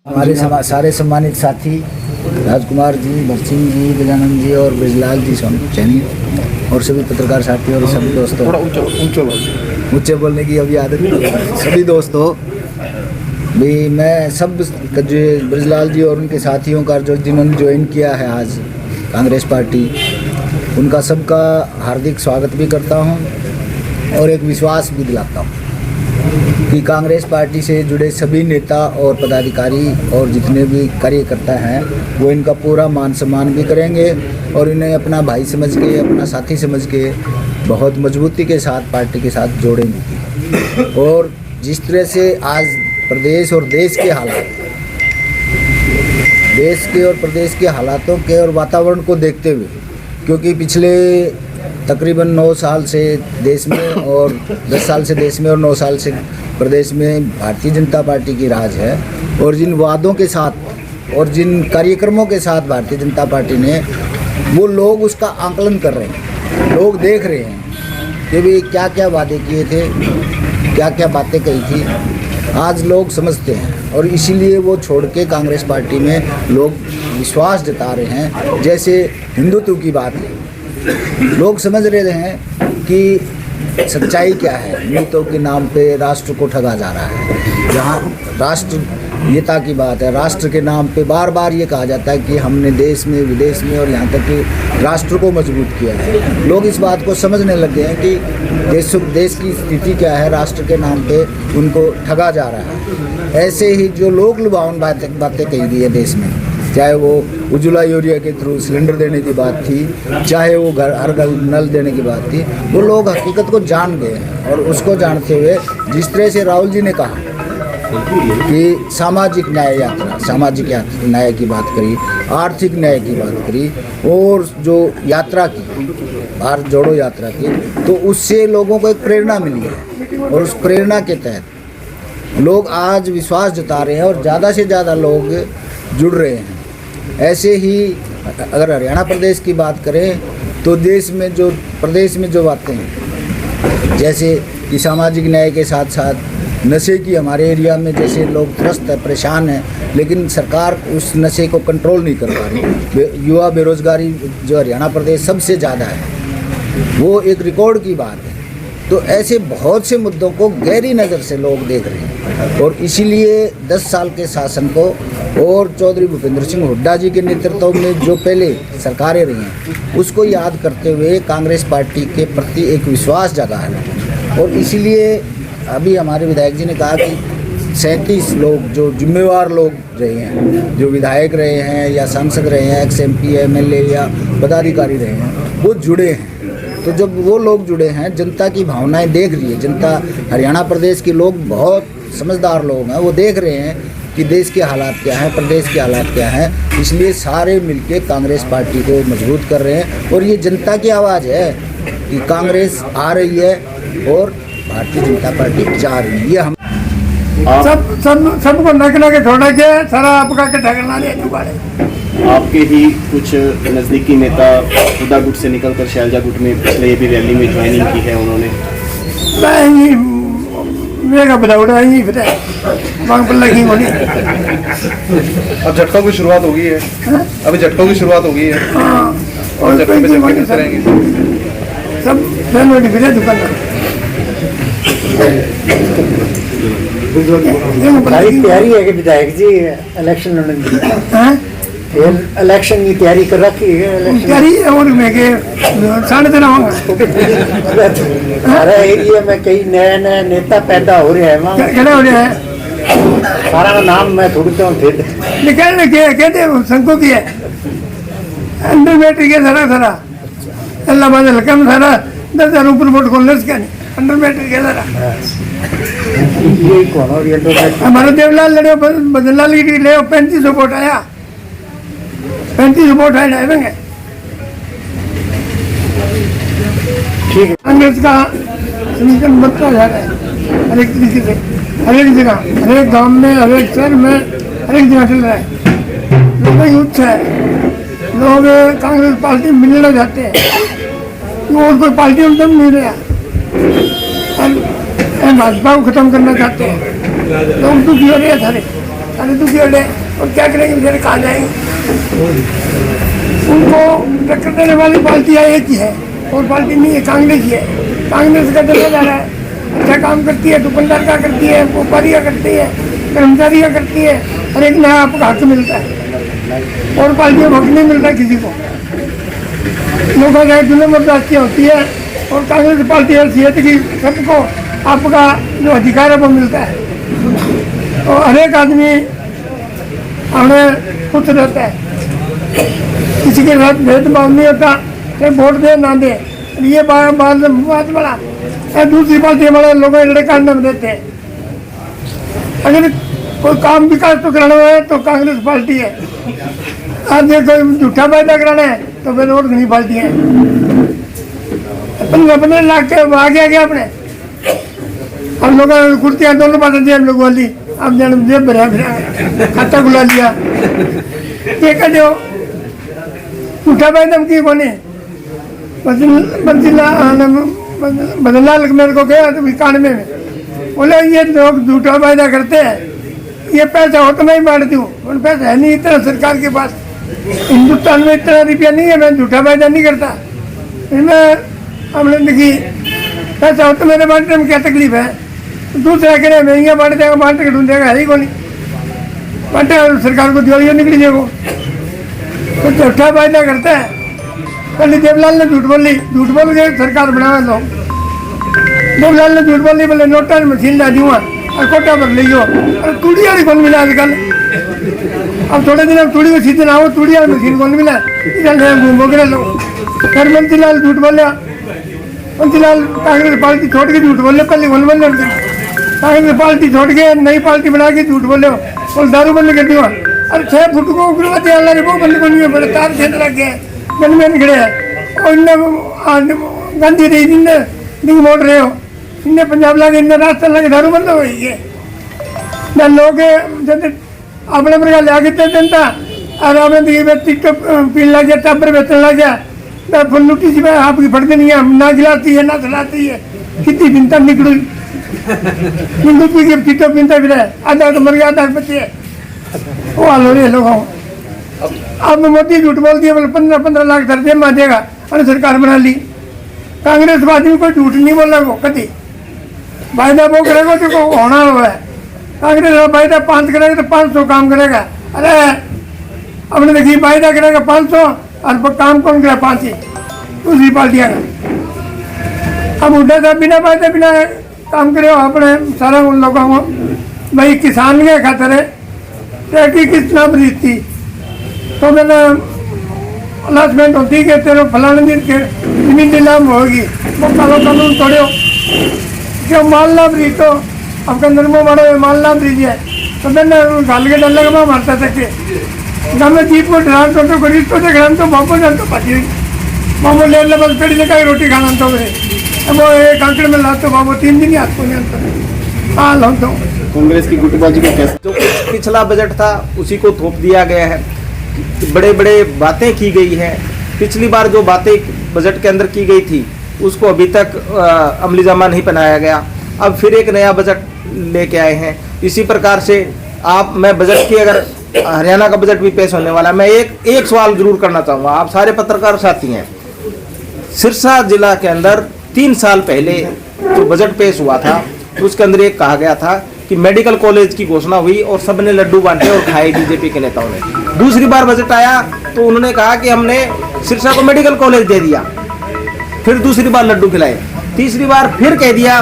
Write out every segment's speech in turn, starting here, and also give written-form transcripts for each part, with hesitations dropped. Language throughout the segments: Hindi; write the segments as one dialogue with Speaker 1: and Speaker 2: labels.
Speaker 1: हमारे सारे सम्मानित साथी राजकुमार जी, भरसिंह जी, गजानंद जी और ब्रजलाल जी सैनी और सभी पत्रकार साथी और सभी दोस्तों, ऊंचे बोलने की अभी आदत नहीं, सभी दोस्तों भी मैं सब ब्रजलाल जी और उनके साथियों का जो जिन्होंने ज्वाइन किया है आज कांग्रेस पार्टी, उनका सबका हार्दिक स्वागत भी करता हूं और एक विश्वास भी दिलाता हूं कि कांग्रेस पार्टी से जुड़े सभी नेता और पदाधिकारी और जितने भी कार्यकर्ता हैं वो इनका पूरा मान सम्मान भी करेंगे और इन्हें अपना भाई समझ के, अपना साथी समझ के बहुत मजबूती के साथ पार्टी के साथ जोड़ेंगे। और जिस तरह से आज प्रदेश और देश के हालात, देश के और प्रदेश के हालातों के और वातावरण को देखते हुए, क्योंकि पिछले तकरीबन 9 साल से देश में और 10 साल से देश में और 9 साल से प्रदेश में भारतीय जनता पार्टी की राज है और जिन वादों के साथ और जिन कार्यक्रमों के साथ भारतीय जनता पार्टी ने, वो लोग उसका आकलन कर रहे हैं, लोग देख रहे हैं कि भी क्या क्या वादे किए थे, क्या क्या बातें कही थी, आज लोग समझते हैं और इसीलिए वो छोड़ के कांग्रेस पार्टी में लोग विश्वास जता रहे हैं। जैसे हिंदुत्व की बात है, लोग समझ रहे हैं कि सच्चाई क्या है, नीतियों के नाम पे राष्ट्र को ठगा जा रहा है। जहाँ राष्ट्रीयता की बात है, राष्ट्र के नाम पे बार बार ये कहा जाता है कि हमने देश में, विदेश में और यहाँ तक कि राष्ट्र को मजबूत किया है। लोग इस बात को समझने लग गए हैं कि देश की स्थिति क्या है, राष्ट्र के नाम पे उनको ठगा जा रहा है। ऐसे ही जो लोग लुभावन बातें कही गई है देश में, चाहे वो उज्ज्वला योजना के थ्रू सिलेंडर देने की बात थी, चाहे वो हर घर नल देने की बात थी, वो लोग हकीकत को जान गए हैं। और उसको जानते हुए जिस तरह से राहुल जी ने कहा कि सामाजिक न्याय यात्रा, सामाजिक न्याय की बात करी, आर्थिक न्याय की बात करी और जो यात्रा की, भारत जोड़ो यात्रा की, तो उससे लोगों को एक प्रेरणा मिली है और उस प्रेरणा के तहत लोग आज विश्वास जता रहे हैं और ज़्यादा से ज़्यादा लोग जुड़ रहे हैं। ऐसे ही अगर हरियाणा प्रदेश की बात करें तो प्रदेश में जो बातें हैं, जैसे कि सामाजिक न्याय के साथ साथ नशे की, हमारे एरिया में जैसे लोग त्रस्त है, परेशान हैं, लेकिन सरकार उस नशे को कंट्रोल नहीं कर पा रही। युवा बेरोजगारी जो हरियाणा प्रदेश सबसे ज़्यादा है, वो एक रिकॉर्ड की बात है। तो ऐसे बहुत से मुद्दों को गहरी नज़र से लोग देख रहे हैं और इसीलिए 10 साल के शासन को और चौधरी भूपेंद्र सिंह हुड्डा जी के नेतृत्व में जो पहले सरकारें रही हैं, उसको याद करते हुए कांग्रेस पार्टी के प्रति एक विश्वास जगा है। और इसीलिए अभी हमारे विधायक जी ने कहा कि 37 लोग जो जिम्मेवार लोग रहे हैं, जो विधायक रहे हैं या सांसद रहे हैं, एक्स MP, MLA या पदाधिकारी रहे हैं, वो जुड़े हैं। तो जब वो लोग जुड़े हैं, जनता की भावनाएं देख रही है, जनता, हरियाणा प्रदेश के लोग बहुत समझदार लोग हैं, वो देख रहे हैं कि देश के हालात क्या हैं, प्रदेश के हालात क्या हैं, इसलिए सारे मिलके कांग्रेस पार्टी को मजबूत कर रहे हैं। और ये जनता की आवाज़ है कि कांग्रेस आ रही है और भारतीय जनता पार्टी जा रही है। ये हम
Speaker 2: सबको नक के छोड़ा के सारा आपका इकट्ठा करना है।
Speaker 3: आपके ही कुछ नज़दीकी नेता खुदा गुट से निकलकर शैलजा गुट में पिछले भी रैली में ज्वाइनिंग की है उन्होंने।
Speaker 2: मेरा बदौड़ा ही फिर मांग पर लगी होनी।
Speaker 4: अब झटकों की शुरुआत हो गई है, अभी झटकों की शुरुआत हो गई है और झटकों पे जमा किस करेंगे
Speaker 2: सब फैन फिर दुकान
Speaker 1: तैयारी है कि विधायक जी इलेक्शन लड़ने की इलेक्शन की तैयारी कर रखी है।
Speaker 2: तैयारी और मैं के 3.5 होगा।
Speaker 1: हमारे एरिया में कई नए नेता पैदा हो रहे हैं, वहाँ
Speaker 2: क्या हो रहा है,
Speaker 1: सारा नाम मैं थोड़ी तो
Speaker 2: निकलने के कहते संको की है अंडर बैटरी के सारा अल्लाह बाज हल्का में सारा 10,000 ऊपर वोट खोलने क्या नहीं अंडर बैटरी के सारा। हमारा देवलाल लड़े, बदलाल की ले 3500 वोट आया, 35 वोट है जाएंगे। ठीक है, कांग्रेस का समीकरण बनता जा रहा है हर एक तरीके से, हर एक जगह, हर एक गांव में, हर एक शहर में, हर एक जगह चल रहा है। लोग युद्ध है, लोग कांग्रेस पार्टी मिलना चाहते हैं, और कोई पार्टी में दम नहीं रहा, भाजपा को खत्म करना चाहते हैं। लोग दुखी हो रहे हैं सारे। अरे दुखी अड़े और क्या करेंगे बेचारे, कहाँ जाएंगे। उनको टक्कर देने वाली पार्टियाँ एक ही है और पार्टी नहीं है, कांग्रेस ही है। कांग्रेस का चला जा रहा है, अच्छा काम करती है, दुकानदार का करती है, व्यापारियाँ करती है, कर्मचारियाँ करती है, हर एक नया आपको हक मिलता है और पार्टियों को हक नहीं मिलता किसी को। लोगों का जुल्म बर्दाश्त होती है और कांग्रेस पार्टी ऐसी है कि सबको आपका जो अधिकार है वो मिलता है और हर एक आदमी हमें खुश रहता है, किसी के साथ भेदभाव नहीं होता, चाहे वोट दे ना दे। ये बात बड़ा दूसरी पार्टी वाले लोगों लड़े काटने में देते हैं। अगर कोई काम विकास तो कराना है तो कांग्रेस पार्टी है, आज कोई झूठा वायदा कराना है तो फिर और नहीं पार्टी है। 15 लाख के आ गया अपने, हम लोग कुर्तियाँ दोनों पास जेब लोग वाली, अब जेब भरा फिर खाता खुला लिया, ये कर दो झूठा वायदा की कोने बदलाल मेरे को गया तो 91 में, बोले ये लोग झूठा वायदा करते हैं, ये पैसा हो तो मैं ही बांट दूँ, पैसा है नहीं इतना सरकार के पास, हिंदुस्तान में इतना रुपया नहीं है, मैं झूठा वायदा नहीं करता। फिर मैं हमने देखी पैसा हो तो मेरे बांटने में क्या तकलीफ है, दूसरा कह रहे महंगा बांट देगा, बांट के ढूंढेगा है ही को नहीं, बांटे सरकार को दिवाली निकली जाएगा, तो झूठा वायदा करता है। पहले देवलाल ने झूठ बोल के सरकार बनावे लोग, देवलाल ने झूठ बोली, बोले नोटा मशीन ला दूंगा और कोटा पर ले जाओ, और तूड़ी वाली कौन मिला आजकल, अब थोड़े दिन अब तूड़ी को सीजन आओ, तूड़ी वाली मशीन कौन मिला, इधर घूमो के लोग। फिर मंत्रीलाल झूठ बोलिया, मंत्रीलाल कांग्रेस पार्टी छोड़ के झूठ बोले, पहले बोल बोले कांग्रेस पार्टी छोड़ के नई पार्टी बना के झूठ बोले और दारू बंद कर दिया। अरे 6 फुट को उग्रवादी अल्लाह वो बंद को नहीं है, बड़े तार खेत लग गए गनमैन खड़े हैं और इन्हें गांधी रही जिनने डिंग मोड़ रहे हो, इन्हें पंजाब लगे, इन्हें रास्ता लगे, दारू बंद हो गई है ना। लोग जब अपने प्रकार ले आगे जनता और आपने टिकटॉक पीने लग गया, टाबर बेचने लग गया, फुल लुटी सी आपकी फटते नहीं है, ना खिलाती है ना खिलाती है, कितनी बिनता निकली हिंदू पी के टिकटॉक पीनता फिर आधा तो मर गया, आधा बच्चे वो हाल हो रहे लोगों। अब मोदी झूठ बोल दिया, बोले 15 लाख दर्जे में देगा और सरकार बना ली। कांग्रेस वादी कोई झूठ नहीं बोला, वो कभी वायदा वो करेगा तो होना हुआ है। कांग्रेस वायदा 5 करेगा तो 500 काम करेगा, अरे हमने देखिए वायदा करेगा 500 और काम कौन करे 5 ही दूसरी पार्टियाँ का। अब उठे था बिना वायदे बिना काम करे अपने सारा उन लोगों को भाई किसान के खातर है कितना बरीती तो मैंने अनाउंसमेंट होती कि तेरे फलाने दिन के जमीन नीलाम होगी, वो कानून तोड़ो क्यों माल ना ब्रीज तो आपका नरमो मारो माल ना ब्रीज है। तो मैंने गाल के डर लगा मारता था कि गाँव में जीप को ड्राम तो गरीब तो देखा तो बापो जान तो पाती बाबू ले ले बस पेड़ी जगह रोटी खाना तो वो एक आंकड़े में ला तो बाबू 3 दिन ही आपको जानता हाँ लो तो
Speaker 3: कांग्रेस की गुटबाजी को कैसे
Speaker 5: जो पिछला बजट था उसी को थोप दिया गया है, बड़े बड़े बातें की गई है। पिछली बार जो बातें बजट के अंदर की गई थी उसको अभी तक अमली जामा नहीं पहनाया गया। अब फिर एक नया बजट लेके आए हैं। इसी प्रकार से मैं बजट की अगर हरियाणा का बजट भी पेश होने वाला है, मैं एक सवाल जरूर करना चाहूँगा। आप सारे पत्रकार साथी हैं, सिरसा जिला के अंदर 3 साल पहले जो बजट पेश हुआ था उसके अंदर एक कहा गया था कि मेडिकल कॉलेज की घोषणा हुई और सबने लड्डू बांटे और खाए बीजेपी के नेताओं ने। दूसरी बार बजट आया तो उन्होंने कहा कि हमने सिरसा को मेडिकल कॉलेज दे दिया, फिर दूसरी बार लड्डू खिलाए, तीसरी बार फिर कह दिया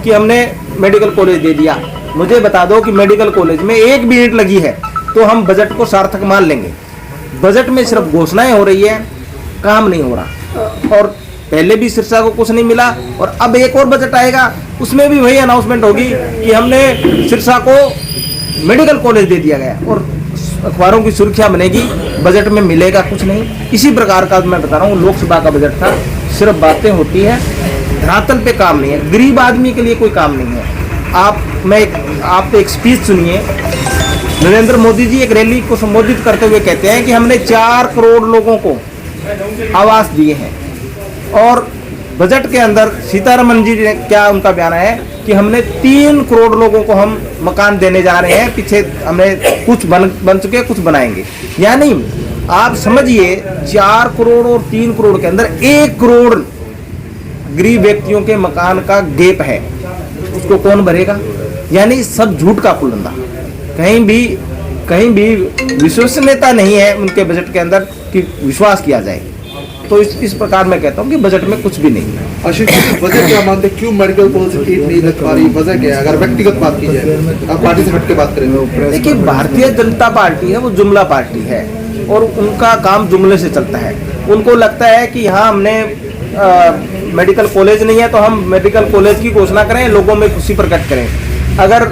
Speaker 5: कि हमने मेडिकल कॉलेज दे दिया। मुझे बता दो कि मेडिकल कॉलेज में 1 मिनट लगी है तो हम बजट को सार्थक मान लेंगे। बजट में सिर्फ घोषणाएं हो रही है, काम नहीं हो रहा। और पहले भी सिरसा को कुछ नहीं मिला और अब एक और बजट आएगा उसमें भी वही अनाउंसमेंट होगी कि हमने सिरसा को मेडिकल कॉलेज दे दिया गया और अखबारों की सुर्खियां बनेगी, बजट में मिलेगा कुछ नहीं। इसी प्रकार का मैं बता रहा हूँ लोकसभा का बजट था, सिर्फ बातें होती है, धरातल पे काम नहीं है, गरीब आदमी के लिए कोई काम नहीं है। आप एक स्पीच सुनिए, नरेंद्र मोदी जी एक रैली को संबोधित करते हुए कहते हैं कि हमने 4 करोड़ लोगों को आवास दिए हैं। और बजट के अंदर सीतारमन जी ने क्या उनका बयान है कि कि हमने 3 करोड़ लोगों को हम मकान देने जा रहे हैं, पीछे हमने कुछ बन चुके, कुछ बनाएंगे। यानी आप समझिए 4 करोड़ और 3 करोड़ के अंदर 1 करोड़ गरीब व्यक्तियों के मकान का गैप है, उसको कौन भरेगा? यानी सब झूठ का पुलंदा, कहीं भी विश्वसनीयता नहीं है उनके बजट के अंदर कि विश्वास किया जाए। तो इस प्रकार मैं कहता हूँ कि बजट में कुछ भी नहीं है।
Speaker 4: आशीष जी, वजह क्या मानते हैं, क्यों मेडिकल कॉलेज की सीट नहीं लग पा रही, वजह क्या है? अगर व्यक्तिगत बात की जाए, आप पार्टी से हट के बात करें।
Speaker 5: देखिए, भारतीय जनता पार्टी है वो जुमला पार्टी है और उनका काम जुमले से चलता है। उनको लगता है कि यहाँ हमने मेडिकल कॉलेज नहीं है तो हम मेडिकल कॉलेज की घोषणा करें, लोगों में खुशी प्रकट करें। अगर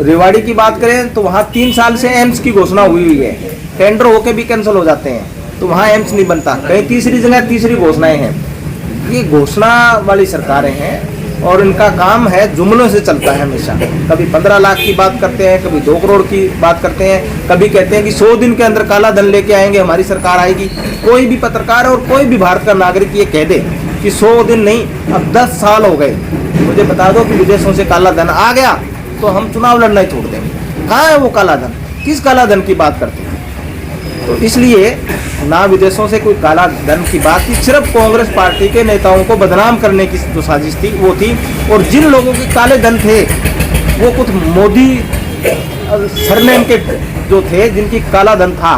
Speaker 5: रेवाड़ी की बात करें तो वहाँ 3 साल से एम्स की घोषणा हुई है, टेंडर होके भी कैंसिल हो जाते हैं, तो वहाँ एम्स नहीं बनता। कहीं तीसरी जगह तीसरी घोषणाएं हैं। ये घोषणा वाली सरकारें हैं और इनका काम है जुमलों से चलता है हमेशा। कभी 15 लाख की बात करते हैं, कभी 2 करोड़ की बात करते हैं, कभी कहते हैं कि 100 दिन के अंदर काला धन लेके आएंगे, हमारी सरकार आएगी। कोई भी पत्रकार और कोई भी भारत का नागरिक ये कह दे कि 100 दिन नहीं, अब 10 साल हो गए, मुझे बता दो कि विदेशों से काला धन आ गया तो हम चुनाव लड़ना ही छोड़ देंगे। कहाँ है वो काला धन? किस काला धन की बात करते हैं? तो इसलिए ना विदेशों से कोई काला धन की बात थी, सिर्फ कांग्रेस पार्टी के नेताओं को बदनाम करने की जो साजिश थी वो थी। और जिन लोगों के काले धन थे वो कुछ मोदी सरनेम के जो थे, जिनकी काला धन था,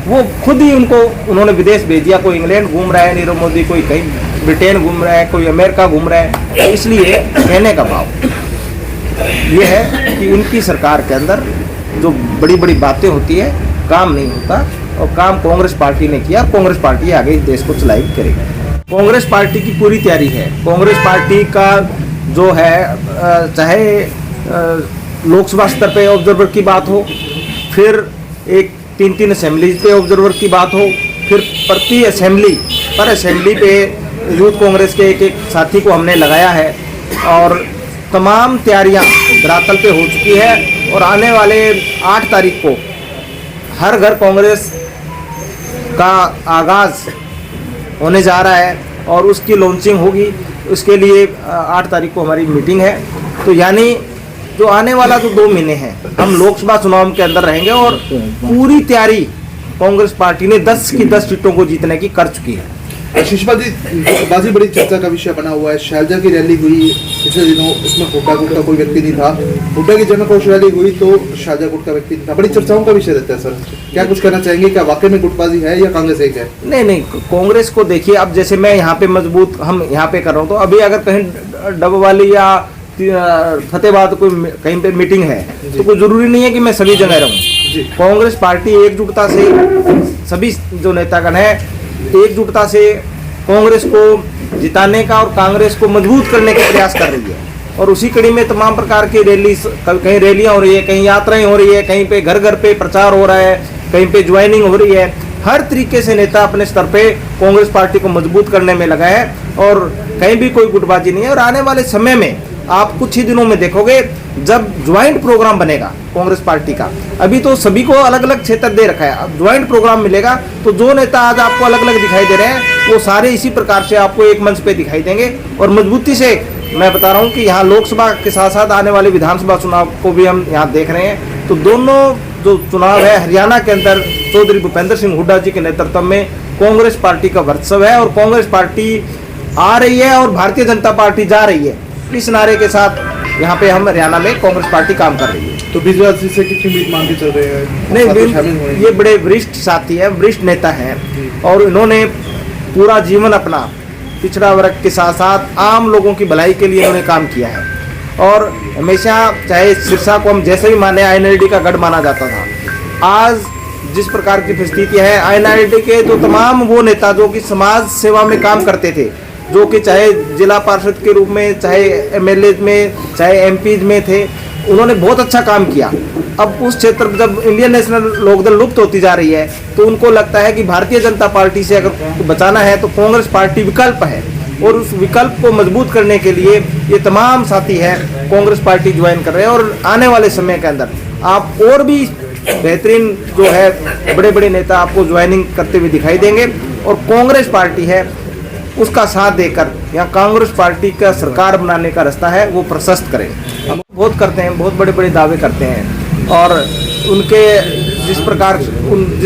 Speaker 5: वो खुद ही उन्होंने विदेश भेज दिया। कोई इंग्लैंड घूम रहा है नीरव मोदी, कोई कहीं ब्रिटेन घूम रहा है, कोई अमेरिका घूम रहा है। तो इसलिए कहने का भाव ये है कि उनकी सरकार के अंदर जो बड़ी बड़ी बातें होती है, काम नहीं होता, और काम कांग्रेस पार्टी ने किया। कांग्रेस पार्टी आगे इस देश को चलाई करेगी। कांग्रेस पार्टी की पूरी तैयारी है। कांग्रेस पार्टी का जो है, चाहे लोकसभा स्तर पे ऑब्जर्वर की बात हो, फिर एक 3 असेंबली पे ऑब्जर्वर की बात हो, फिर प्रति असेंबली पे यूथ कांग्रेस के एक साथी को हमने लगाया है और तमाम तैयारियां धरातल पे हो चुकी है। और आने वाले 8 तारीख को हर घर कांग्रेस का आगाज़ होने जा रहा है और उसकी लॉन्चिंग होगी। उसके लिए 8 तारीख को हमारी मीटिंग है। तो यानी जो आने वाला जो 2 महीने हैं, हम लोकसभा चुनाव के अंदर रहेंगे और पूरी तैयारी कांग्रेस पार्टी ने 10 की 10 सीटों को जीतने की कर चुकी है।
Speaker 4: आशीष जी, बाजी बड़ी चर्चा का विषय बना हुआ है। शैलजा की रैली हुई पिछले दिनों, इसमें हुड्डा गुट का कोई व्यक्ति नहीं था। हुड्डा की जनकोष रैली हुई तो शैलजा गुट का व्यक्ति नहीं था। बड़ी चर्चाओं का विषय रहता है सर, क्या कुछ कहना चाहेंगे? क्या वाकई में गुटबाजी है या कांग्रेस एक है?
Speaker 5: नहीं, कांग्रेस को देखिए, अब जैसे मैं यहाँ पे मजबूत हम यहाँ पे कर रहा हूँ, तो अभी अगर कहीं डबवाली या फतेहाबाद कोई कहीं पे मीटिंग है तो कोई जरूरी नहीं है कि मैं सभी जगह रहूँ। कांग्रेस पार्टी एकजुटता से, सभी जो नेतागण है एकजुटता से कांग्रेस को जिताने का और कांग्रेस को मजबूत करने का प्रयास कर रही है। और उसी कड़ी में तमाम प्रकार की रैली, कहीं रैलियां हो रही है, कहीं यात्राएं हो रही है, कहीं पे घर घर पे प्रचार हो रहा है, कहीं पे ज्वाइनिंग हो रही है। हर तरीके से नेता अपने स्तर पे कांग्रेस पार्टी को मजबूत करने में लगा है और कहीं भी कोई गुटबाजी नहीं है। और आने वाले समय में आप कुछ ही दिनों में देखोगे जब ज्वाइंट प्रोग्राम बनेगा कांग्रेस पार्टी का। अभी तो सभी को अलग अलग क्षेत्र दे रखा है, अब ज्वाइंट प्रोग्राम मिलेगा तो जो नेता आज आपको अलग अलग दिखाई दे रहे हैं वो सारे इसी प्रकार से आपको एक मंच पे दिखाई देंगे। और मजबूती से मैं बता रहा हूँ कि यहाँ लोकसभा के साथ साथ आने वाले विधानसभा चुनाव को भी हम यहाँ देख रहे हैं। तो दोनों जो चुनाव है हरियाणा के अंदर चौधरी भूपेंद्र सिंह हुड्डा जी के नेतृत्व में कांग्रेस पार्टी का वर्चस्व है और कांग्रेस पार्टी आ रही है और भारतीय जनता पार्टी जा रही है। इस नारे के साथ यहाँ पे हम हरियाणा में कांग्रेस पार्टी काम कर रही है।
Speaker 4: तो बिजलाल जी से कितनी उम्मीद मान के चल रहे हैं?
Speaker 5: नहीं, ये बड़े वरिष्ठ साथी हैं, वरिष्ठ नेता हैं और इन्होंने पूरा जीवन अपना पिछड़ा वर्ग के साथ साथ आम लोगों की भलाई के लिए इन्होंने काम किया है। और हमेशा चाहे सिरसा को हम जैसे भी माने INLD का गढ़ माना जाता था, आज जिस प्रकार की परिस्थितियाँ हैं INLD के जो तमाम वो नेता जो कि समाज सेवा में काम करते थे, जो कि चाहे जिला पार्षद के रूप में, चाहे MLA में, चाहे MPs में थे, उन्होंने बहुत अच्छा काम किया। अब उस क्षेत्र में जब इंडियन नेशनल लोकदल लुप्त होती जा रही है तो उनको लगता है कि भारतीय जनता पार्टी से अगर बचाना है तो कांग्रेस पार्टी विकल्प है और उस विकल्प को मजबूत करने के लिए ये तमाम साथी है कांग्रेस पार्टी ज्वाइन कर रहे हैं। और आने वाले समय के अंदर आप और भी बेहतरीन जो है बड़े बड़े नेता आपको ज्वाइनिंग करते हुए दिखाई देंगे। और कांग्रेस पार्टी है उसका साथ देकर यहाँ कांग्रेस पार्टी का सरकार बनाने का रास्ता है वो प्रशस्त करें। हम बहुत करते हैं, बहुत बड़े बड़े दावे करते हैं और उनके जिस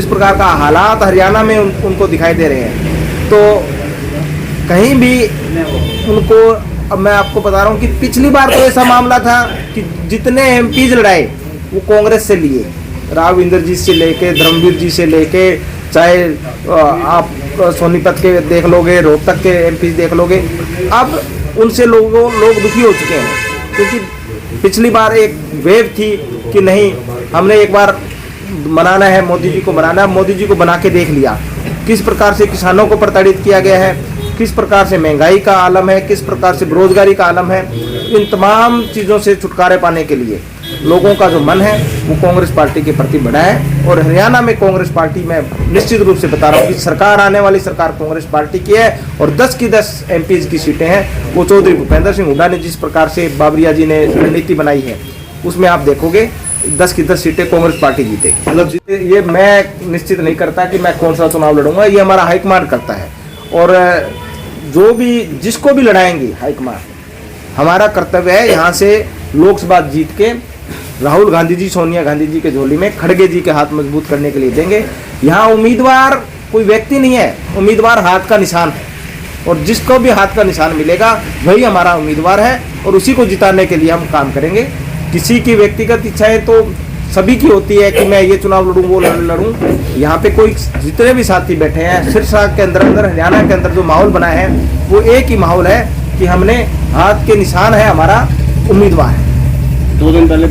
Speaker 5: प्रकार का हालात हरियाणा में उनको दिखाई दे रहे हैं, तो कहीं भी उनको, अब मैं आपको बता रहा हूँ कि पिछली बार तो ऐसा मामला था कि जितने एमपीज लड़ाए वो कांग्रेस से लिए, राव इंद्रजीत से लेके, धर्मवीर जी से लेके, चाहे आप सोनीपत के देख लोगे, रोहतक के एमपी देख लोगे, अब उनसे लोग दुखी हो चुके हैं। क्योंकि पिछली बार एक वेव थी कि नहीं, हमने एक बार बनाना है, मोदी जी को बनाना है, मोदी जी को बना के देख लिया किस प्रकार से किसानों को प्रताड़ित किया गया है, किस प्रकार से महंगाई का आलम है, किस प्रकार से बेरोजगारी का आलम है। इन तमाम चीज़ों से छुटकारे पाने के लिए लोगों का जो मन है वो कांग्रेस पार्टी के प्रति बढ़ा है। और हरियाणा में कांग्रेस पार्टी, मैं निश्चित रूप से बता रहा हूँ कि सरकार आने वाली सरकार कांग्रेस पार्टी की है और 10 की 10 एमपीज की सीटें हैं वो चौधरी भूपेंद्र सिंह हुड्डा ने जिस प्रकार से बाबरिया जी ने रणनीति बनाई है उसमें आप देखोगे 10 की 10 सीटें कांग्रेस पार्टी जीतेगी।
Speaker 4: मतलब
Speaker 5: ये मैं निश्चित नहीं करता कि मैं कौन सा चुनाव लड़ूंगा, ये हमारा हाईकमान करता है। और जो भी जिसको भी लड़ाएंगे हाईकमान, हमारा कर्तव्य है यहाँ से लोकसभा जीत के राहुल गांधी जी, सोनिया गांधी जी के झोली में खड़गे जी के हाथ मजबूत करने के लिए देंगे। यहाँ उम्मीदवार कोई व्यक्ति नहीं है, उम्मीदवार हाथ का निशान है और जिसको भी हाथ का निशान मिलेगा वही हमारा उम्मीदवार है और उसी को जिताने के लिए हम काम करेंगे। किसी की व्यक्तिगत इच्छाएं तो सभी की होती है कि मैं ये चुनाव लड़ूं, वो लड़ूं। यहाँ पे कोई जितने भी साथी बैठे हैं सिरसा के अंदर हरियाणा के अंदर जो माहौल बना है वो एक ही माहौल है कि हमने हाथ के निशान है हमारा उम्मीदवार है।
Speaker 3: 2 दिन पहले